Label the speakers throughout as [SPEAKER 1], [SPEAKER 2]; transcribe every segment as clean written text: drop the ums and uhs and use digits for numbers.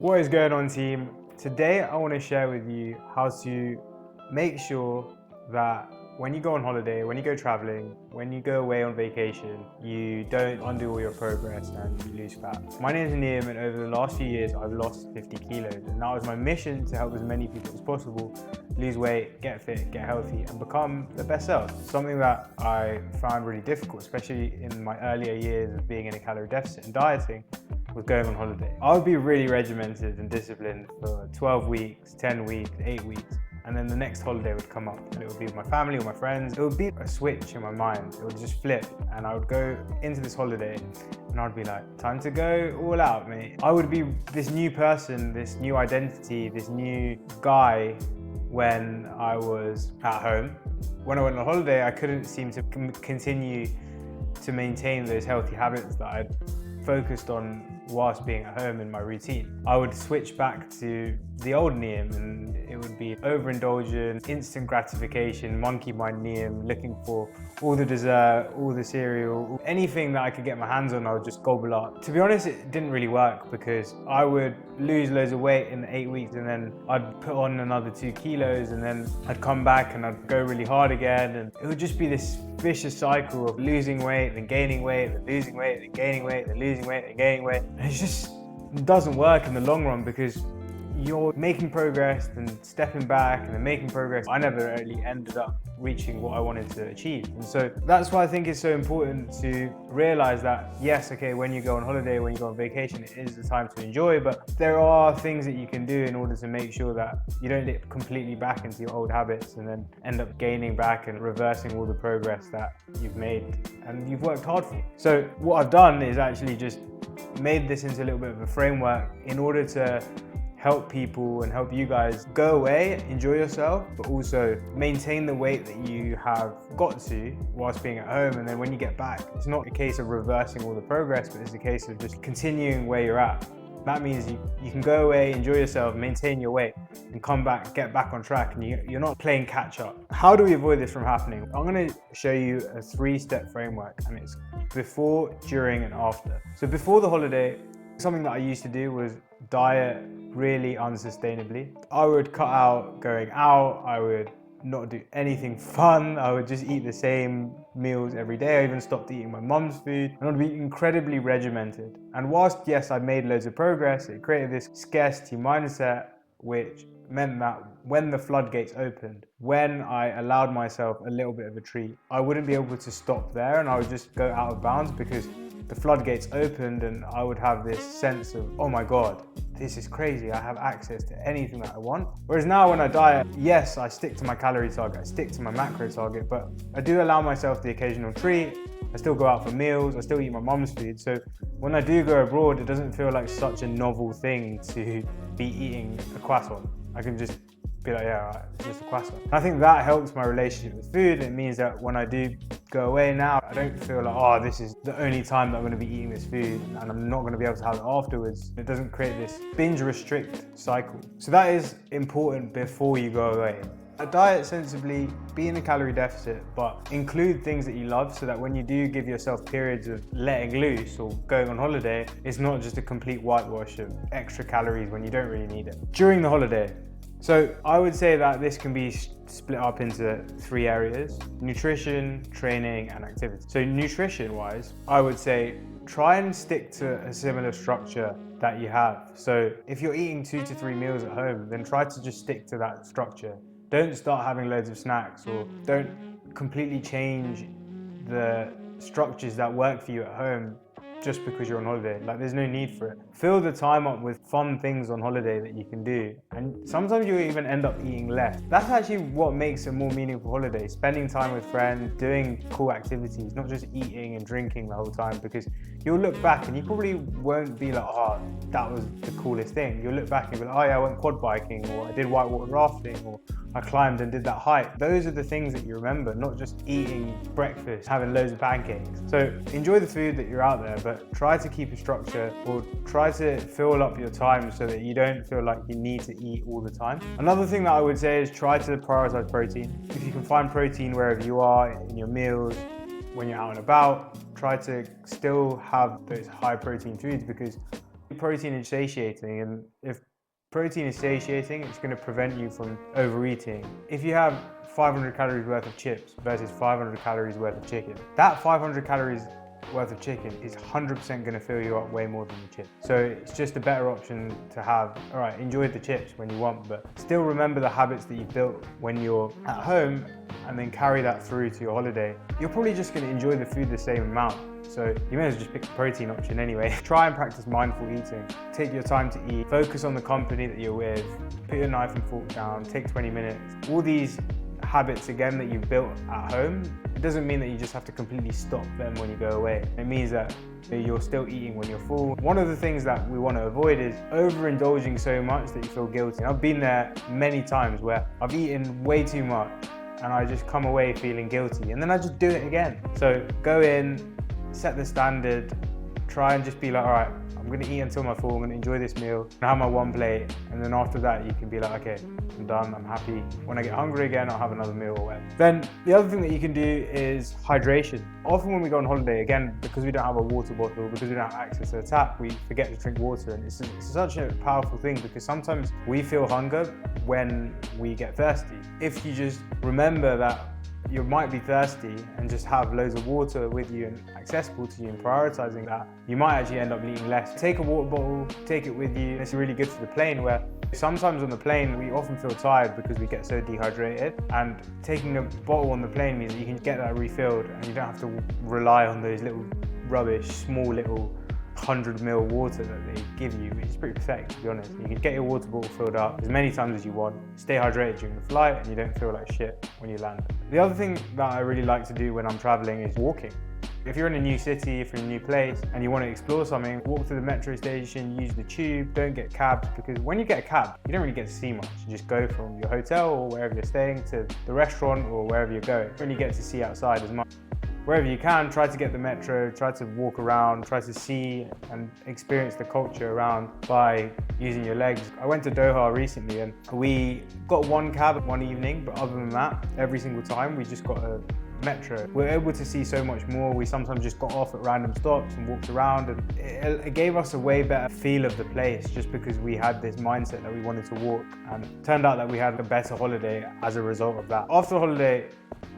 [SPEAKER 1] What is going on, team? Today I want to share with you how to make sure that when you go on holiday, when you go traveling, when you go away on vacation, you don't undo all your progress and you lose fat. My name is Niam, and over the last few years I've lost 50 kilos, and that was my mission, to help as many people as possible lose weight, get fit, get healthy and become their best self. Something that I found really difficult, especially in my earlier years of being in a calorie deficit and dieting, was going on holiday. I would be really regimented and disciplined for 12 weeks, 10 weeks, 8 weeks, and then the next holiday would come up and it would be with my family or my friends. It would be a switch in my mind. It would just flip, and I would go into this holiday and I'd be like, time to go all out, mate. I would be this new person, this new identity, this new guy when I was at home. When I went on holiday, I couldn't seem to continue to maintain those healthy habits that I'd focused on whilst being at home in my routine. I would switch back to the old Niam, and it would be overindulgent, instant gratification, monkey mind Niam, looking for all the dessert, all the cereal, anything that I could get my hands on, I would just gobble up. To be honest, it didn't really work, because I would lose loads of weight in the 8 weeks, and then I'd put on another 2 kilos, and then I'd come back and I'd go really hard again, and it would just be this vicious cycle of losing weight, then gaining weight, then losing weight, then gaining weight, then losing weight, then gaining weight. And it just doesn't work in the long run, because you're making progress, then stepping back, and then making progress. I never really ended up reaching what I wanted to achieve. And so that's why I think it's so important to realize that, yes, okay, when you go on holiday, when you go on vacation, it is the time to enjoy, but there are things that you can do in order to make sure that you don't dip completely back into your old habits and then end up gaining back and reversing all the progress that you've made and you've worked hard for. So what I've done is actually just made this into a little bit of a framework in order to help people and help you guys go away, enjoy yourself, but also maintain the weight that you have got to whilst being at home. And then when you get back, it's not a case of reversing all the progress, but it's a case of just continuing where you're at. That means you can go away, enjoy yourself, maintain your weight, and come back, get back on track, and you're not playing catch up. How do we avoid this from happening? I'm gonna show you a 3-step framework, and it's before, during, and after. So before the holiday, something that I used to do was diet really unsustainably. I would cut out going out, I would not do anything fun, I would just eat the same meals every day. I even stopped eating my mum's food, and I'd be incredibly regimented. And whilst, yes, I made loads of progress, it created this scarcity mindset, which meant that when the floodgates opened, when I allowed myself a little bit of a treat, I wouldn't be able to stop there, and I would just go out of bounds, because the floodgates opened and I would have this sense of, oh my God, this is crazy, I have access to anything that I want. Whereas now when I diet, yes, I stick to my calorie target, I stick to my macro target, but I do allow myself the occasional treat. I still go out for meals, I still eat my mum's food. So when I do go abroad, it doesn't feel like such a novel thing to be eating a croissant. I can just be like, yeah, right, it's just a croissant. I think that helps my relationship with food. It means that when I do go away now, I don't feel like, oh, this is the only time that I'm going to be eating this food and I'm not going to be able to have it afterwards. It doesn't create this binge restrict cycle. So that is important before you go away. Diet sensibly, be in a calorie deficit, but include things that you love, so that when you do give yourself periods of letting loose or going on holiday, it's not just a complete whitewash of extra calories when you don't really need it. During the holiday, so I would say that this can be split up into 3 areas: nutrition, training, and activity. So nutrition wise, I would say try and stick to a similar structure that you have. So if you're eating 2 to 3 meals at home, then try to just stick to that structure. Don't start having loads of snacks, or don't completely change the structures that work for you at home just because you're on holiday. Like, there's no need for it. Fill the time up with fun things on holiday that you can do. And sometimes you'll even end up eating less. That's actually what makes a more meaningful holiday. Spending time with friends, doing cool activities, not just eating and drinking the whole time, because you'll look back and you probably won't be like, oh, that was the coolest thing. You'll look back and be like, oh yeah, I went quad biking, or I did whitewater rafting, or I climbed and did that hike. Those are the things that you remember, not just eating breakfast, having loads of pancakes. So enjoy the food that you're out there, but try to keep a structure, or try to fill up your time so that you don't feel like you need to eat all the time. Another thing that I would say is try to prioritize protein. If you can find protein wherever you are, in your meals, when you're out and about, try to still have those high protein foods, because Protein is satiating, and if protein is satiating, it's going to prevent you from overeating. If you have 500 calories worth of chips versus 500 calories worth of chicken, that 500 calories worth of chicken is 100% going to fill you up way more than the chips. So it's just a better option to have, all right, enjoy the chips when you want, but still remember the habits that you've built when you're at home, and then carry that through to your holiday. You're probably just going to enjoy the food the same amount. So you may as well just pick the protein option anyway. Try and practice mindful eating. Take your time to eat. Focus on the company that you're with. Put your knife and fork down. Take 20 minutes. All these habits, again, that you've built at home, it doesn't mean that you just have to completely stop them when you go away. It means that you're still eating when you're full. One of the things that we want to avoid is overindulging so much that you feel guilty. I've been there many times where I've eaten way too much and I just come away feeling guilty, and then I just do it again. So go in, set the standard, try and just be like, all right, I'm gonna eat until my full, I'm gonna enjoy this meal, and have my one plate, and then after that you can be like, okay, I'm done, I'm happy. When I get hungry again, I'll have another meal or whatever. Then the other thing that you can do is hydration. Often when we go on holiday, again, because we don't have a water bottle, because we don't have access to a tap, we forget to drink water, and it's such a powerful thing, because sometimes we feel hunger when we get thirsty. If you just remember that you might be thirsty and just have loads of water with you and accessible to you, and prioritizing that, you might actually end up eating less. Take a water bottle, take it with you. It's really good for the plane, where sometimes on the plane we often feel tired because we get so dehydrated, and taking a bottle on the plane means that you can get that refilled and you don't have to rely on those little rubbish, small little 100 ml water that they give you, which is pretty pathetic, to be honest. You can get your water bottle filled up as many times as you want, stay hydrated during the flight, and you don't feel like shit when you land. The other thing that I really like to do when I'm traveling is walking. If you're in a new city, if you're in a new place and you want to explore something, walk to the metro station, use the tube, don't get cabs, because when you get a cab, you don't really get to see much. You just go from your hotel or wherever you're staying to the restaurant or wherever you're going. You don't really get to see outside as much. Wherever you can, try to get the metro, try to walk around, try to see and experience the culture around by using your legs. I went to Doha recently and we got one cab one evening, but other than that, every single time we just got a metro. We're able to see so much more. We sometimes just got off at random stops and walked around, and it gave us a way better feel of the place, just because we had this mindset that we wanted to walk, and it turned out that we had a better holiday as a result of that. After the holiday,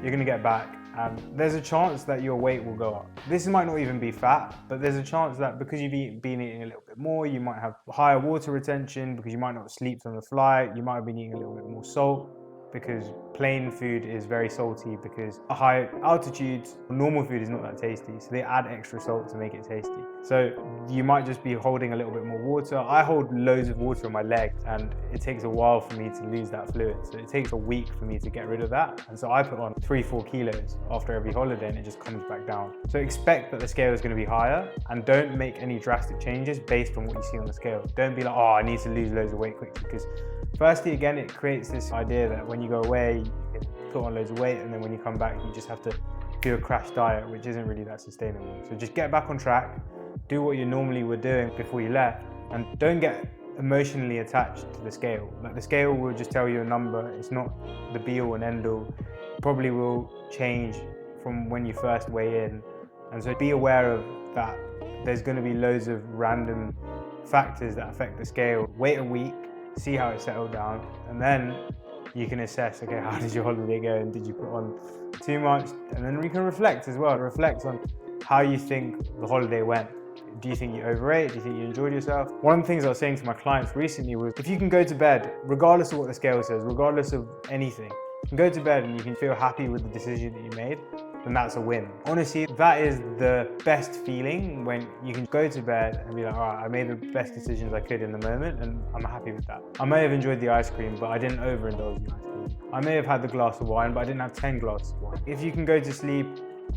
[SPEAKER 1] you're gonna get back, and there's a chance that your weight will go up. This might not even be fat, but there's a chance that because you've been eating a little bit more, you might have higher water retention because you might not sleep on the flight, you might have been eating a little bit more salt, because plain food is very salty, because at high altitudes, normal food is not that tasty, so they add extra salt to make it tasty. So you might just be holding a little bit more water. I hold loads of water on my legs, and it takes a while for me to lose that fluid. So it takes a week for me to get rid of that. And so I put on 3-4 kilos after every holiday, and it just comes back down. So expect that the scale is going to be higher, and don't make any drastic changes based on what you see on the scale. Don't be like, oh, I need to lose loads of weight quickly, because firstly, again, it creates this idea that when you go away, you can put on loads of weight, and then when you come back, you just have to do a crash diet, which isn't really that sustainable. So just get back on track, do what you normally were doing before you left, and don't get emotionally attached to the scale. Like, the scale will just tell you a number. It's not the be all and end all. It probably will change from when you first weigh in. And so be aware of that. There's going to be loads of random factors that affect the scale. Wait a week, see how it settled down, and then you can assess, okay, how did your holiday go, and did you put on too much? And then we can reflect as well. Reflect on how you think the holiday went. Do you think you overate? Do you think you enjoyed yourself? One of the things I was saying to my clients recently was, if you can go to bed, regardless of what the scale says, regardless of anything, you can go to bed and you can feel happy with the decision that you made, then that's a win. Honestly, that is the best feeling, when you can go to bed and be like, all right, I made the best decisions I could in the moment, and I'm happy with that. I may have enjoyed the ice cream, but I didn't overindulge the ice cream. I may have had the glass of wine, but I didn't have 10 glasses of wine. If you can go to sleep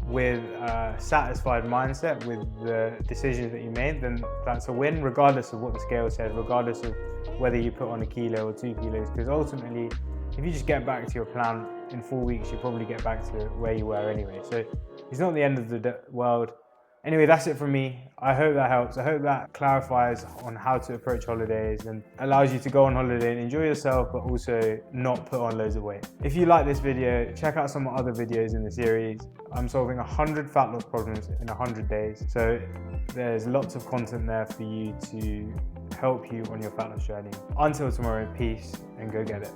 [SPEAKER 1] with a satisfied mindset with the decisions that you made, then that's a win, regardless of what the scale says, regardless of whether you put on 1 kilo or 2 kilos, because ultimately, if you just get back to your plan in 4 weeks, you probably get back to where you were anyway. So it's not the end of the world. Anyway, that's it from me. I hope that helps. I hope that clarifies on how to approach holidays and allows you to go on holiday and enjoy yourself, but also not put on loads of weight. If you like this video, check out some other videos in the series. I'm solving 100 fat loss problems in 100 days. So there's lots of content there for you to help you on your fat loss journey. Until tomorrow, peace and go get it.